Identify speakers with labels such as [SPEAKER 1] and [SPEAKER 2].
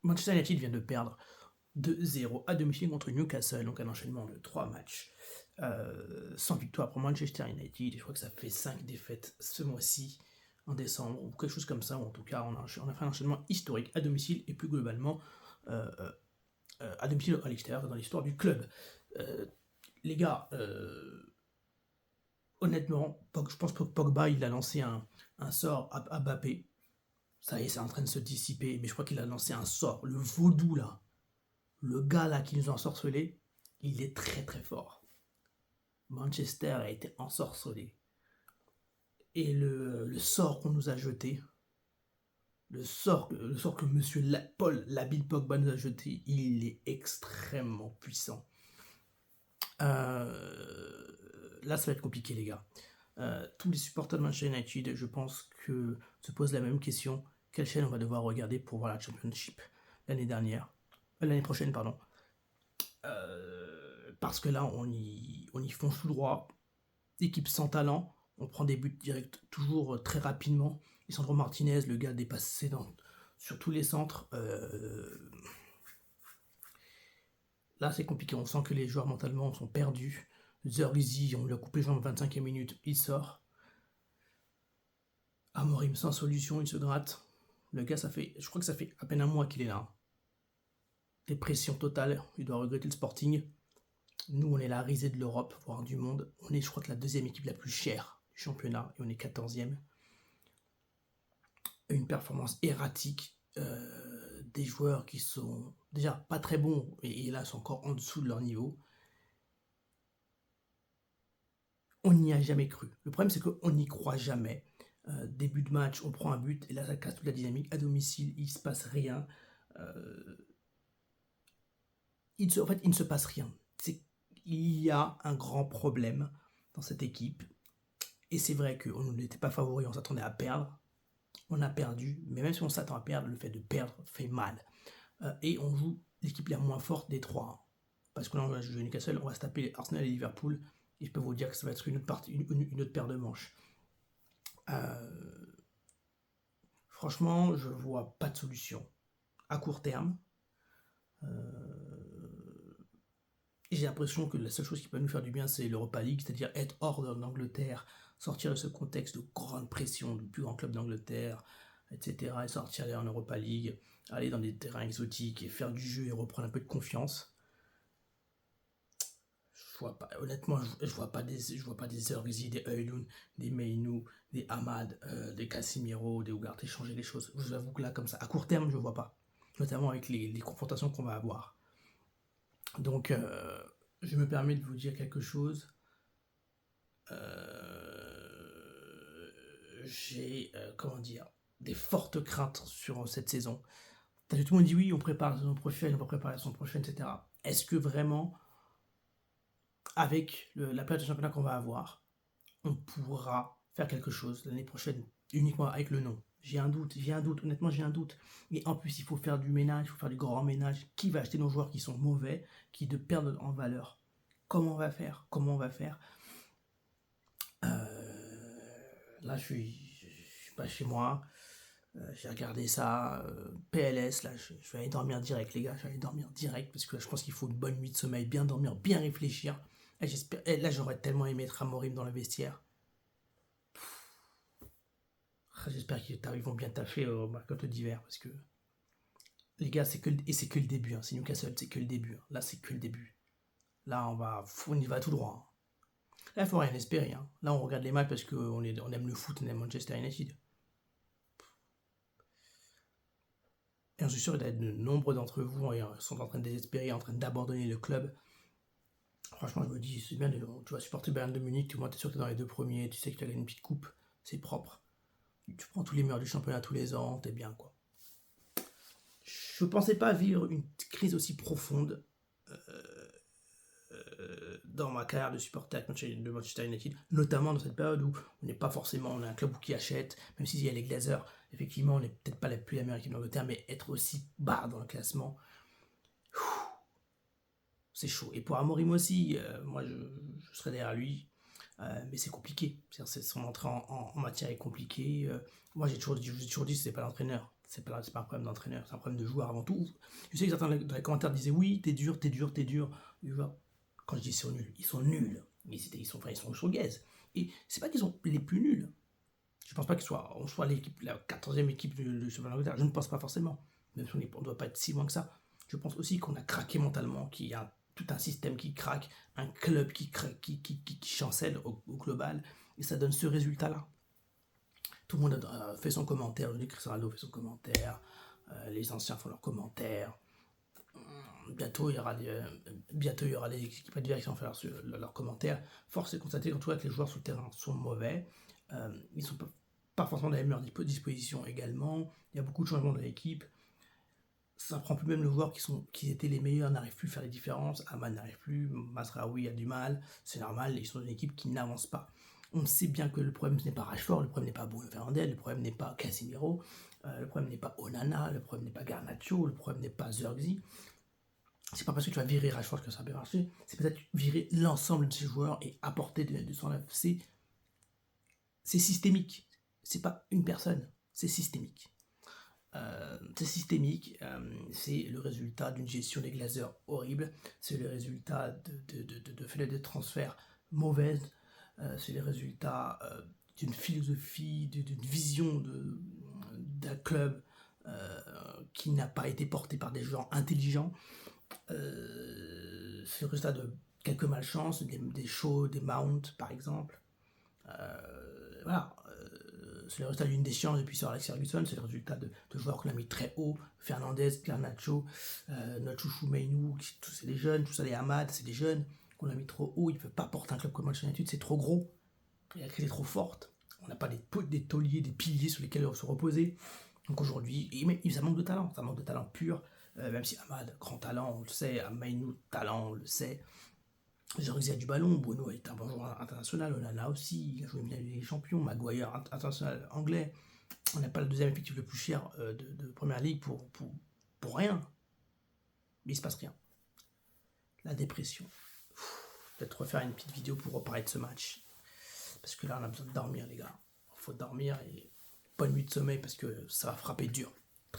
[SPEAKER 1] Manchester United vient de perdre 2-0 à domicile contre Newcastle, donc un enchaînement de 3 matchs sans victoire pour Manchester United. Et je crois que ça fait 5 défaites ce mois-ci, en décembre, ou quelque chose comme ça, ou en tout cas, on a fait un enchaînement historique à domicile et plus globalement à domicile à l'extérieur dans l'histoire du club. Les gars, honnêtement, je pense que Pogba, il a lancé un sort à Mbappé. Ça y est, c'est en train de se dissiper, mais je crois qu'il a lancé un sort. Le vaudou, là, le gars, là, qui nous a ensorcelés, il est très, très fort. Manchester a été ensorcelé. Et le sort qu'on nous a jeté, le sort que Monsieur Paul Labile Pogba nous a jeté, il est extrêmement puissant. Là, ça va être compliqué, les gars. Tous les supporters de Manchester United, je pense que se posent la même question. Quelle chaîne on va devoir regarder pour voir la Championship l'année prochaine, pardon. Parce que là, on y fonce tout droit. Équipe sans talent, on prend des buts directs toujours très rapidement. Lisandro Martinez, le gars dépassé sur tous les centres. Là, c'est compliqué. On sent que les joueurs mentalement sont perdus. Zerlizy, on lui a coupé les jambes 25e minute, il sort. Amorim sans solution, il se gratte. Le gars, je crois que ça fait à peine un mois qu'il est là. Dépression totale, il doit regretter le Sporting. Nous, on est la risée de l'Europe, voire du monde. On est, je crois, que la deuxième équipe la plus chère du championnat, et on est 14e. Une performance erratique, des joueurs qui sont déjà pas très bons, et là, sont encore en dessous de leur niveau. On n'y a jamais cru. Le problème, c'est qu'on n'y croit jamais. Début de match, on prend un but, et là, ça casse toute la dynamique. À domicile, il ne se passe rien. En fait, il ne se passe rien. Il y a un grand problème dans cette équipe. Et c'est vrai qu'on n'était pas favori, on s'attendait à perdre. On a perdu, mais même si on s'attend à perdre, le fait de perdre fait mal. Et on joue l'équipe la moins forte des trois. Parce que là, on va jouer Newcastle, on va se taper Arsenal et Liverpool. Et je peux vous dire que ça va être une autre paire de manches. Franchement, je vois pas de solution à court terme. Et j'ai l'impression que la seule chose qui peut nous faire du bien, c'est l'Europa League, c'est-à-dire être hors d'Angleterre, sortir de ce contexte de grande pression du plus grand club d'Angleterre, etc. Et sortir aller en Europa League, aller dans des terrains exotiques et faire du jeu et reprendre un peu de confiance. Je vois pas, honnêtement, je vois pas des Zerzi, des Højlund, des Mainoo, des Ahmad, des Casemiro, des Ugarte changer les choses. Je vous avoue que là, comme ça, à court terme, je vois pas. Notamment avec les confrontations qu'on va avoir. Donc, je me permets de vous dire quelque chose. J'ai, comment dire, des fortes craintes sur cette saison. Tout le monde dit oui, on prépare la saison prochaine, on va préparer la saison prochaine, etc. Est-ce que vraiment, avec la période de championnat qu'on va avoir, on pourra faire quelque chose l'année prochaine uniquement avec le nom? J'ai un doute, honnêtement j'ai un doute. Et en plus il faut faire du ménage, il faut faire du grand ménage. Qui va acheter nos joueurs qui sont mauvais, qui perdent en valeur? Comment on va faire? Là je suis pas chez moi. J'ai regardé ça, PLS, là, je vais aller dormir direct, les gars, je vais aller dormir direct, parce que là, je pense qu'il faut une bonne nuit de sommeil, bien dormir, bien réfléchir. Là, j'aurais tellement aimé être Amorim dans le vestiaire. J'espère qu'ils vont bien taffer au mercato d'hiver, parce que, les gars, c'est que le début, hein. C'est Newcastle, c'est que le début, hein. Là, c'est que le début. Là, on y va tout droit, hein. Là, il faut rien espérer, hein. Là, on regarde les matchs parce qu'on aime le foot, on aime Manchester United. Et je suis sûr que de nombreux d'entre vous sont en train de désespérer, en train d'abandonner le club. Franchement, je me dis, c'est bien, tu vas supporter Bayern de Munich, tu es sûr que tu es dans les deux premiers, tu sais que tu as gagné une petite coupe, c'est propre. Tu prends tous les meilleurs du championnat tous les ans, t'es bien, quoi. Je pensais pas vivre une crise aussi profonde dans ma carrière de supporter de Manchester United, notamment dans cette période où on n'est pas forcément, on a un club qui achète, même s'il y a les Glazers, effectivement, on n'est peut-être pas la plus la meilleure équipe d'Angleterre, mais être aussi bas dans le classement, c'est chaud. Et pour Amorim aussi, moi je serais derrière lui, mais c'est compliqué. Son entrée en matière est compliquée. Moi j'ai toujours dit, c'est pas l'entraîneur, C'est pas un problème d'entraîneur, c'est un problème de joueur avant tout. Je sais que certains dans les commentaires disaient oui, t'es dur. Les joueurs, quand je dis ils sont nuls. Ils sont gaze. Et c'est pas qu'ils sont les plus nuls. Je pense pas qu'on soit l'équipe, la 14e équipe du championnat d'Angleterre. Je ne pense pas forcément. Même si on ne doit pas être si loin que ça. Je pense aussi qu'on a craqué mentalement, qu'il y a tout un système qui craque, un club qui chancelle au global. Et ça donne ce résultat-là. Tout le monde a fait son commentaire. Je dis que Cristiano Ronaldo fait son commentaire. Les anciens font leurs commentaires. Bientôt, il y aura des équipes adverses qui vont faire leurs commentaires. Force est de constater qu'en tout cas que les joueurs sur le terrain sont mauvais. Ils ne sont pas forcément dans les meilleures dispositions également. Il y a beaucoup de changements dans l'équipe. Ça prend plus même le joueur qui étaient les meilleurs n'arrivent plus à faire les différences. Amad n'arrive plus, Mazraoui a du mal. C'est normal, ils sont une équipe qui n'avance pas. On sait bien que le problème ce n'est pas Rashford, le problème n'est pas Bruno Fernandes, le problème n'est pas Casemiro, le problème n'est pas Onana, le problème n'est pas Garnacho, le problème n'est pas Zirkzee. C'est pas parce que tu vas virer Rashford que ça va marcher, c'est peut-être virer l'ensemble de ces joueurs et apporter de son œuvre. C'est systémique, c'est pas une personne, c'est systémique. C'est le résultat d'une gestion des Glazers horrible, c'est le résultat de transferts mauvaises, c'est le résultat d'une philosophie, d'une vision d'un club qui n'a pas été porté par des gens intelligents. C'est le résultat de quelques malchances, des Shaw, des Mount par exemple. Voilà. C'est le résultat d'une déchéance depuis Sir Alex Ferguson, c'est le résultat de joueurs qu'on a mis très haut, Fernandez, Garnacho, notre chouchou Mainou, c'est des jeunes, tout ça, les Amad, c'est des jeunes qu'on a mis trop haut, ils ne peuvent pas porter un club comme Manchester United, c'est trop gros, la crise est trop forte, on n'a pas des tauliers, des piliers sur lesquels se reposer. Donc aujourd'hui, ça manque de talent pur, même si Amad, grand talent, on le sait, Mainou, talent, on le sait. Zirkzee a du ballon, Bruno est un bon joueur international, Onana aussi, il a joué les champions, Maguire international anglais. On n'a pas le deuxième effectif le plus cher de Première Ligue pour rien. Mais il se passe rien. La dépression. Peut-être refaire une petite vidéo pour reparler de ce match. Parce que là, on a besoin de dormir, les gars. Il faut dormir et bonne nuit de sommeil parce que ça va frapper dur.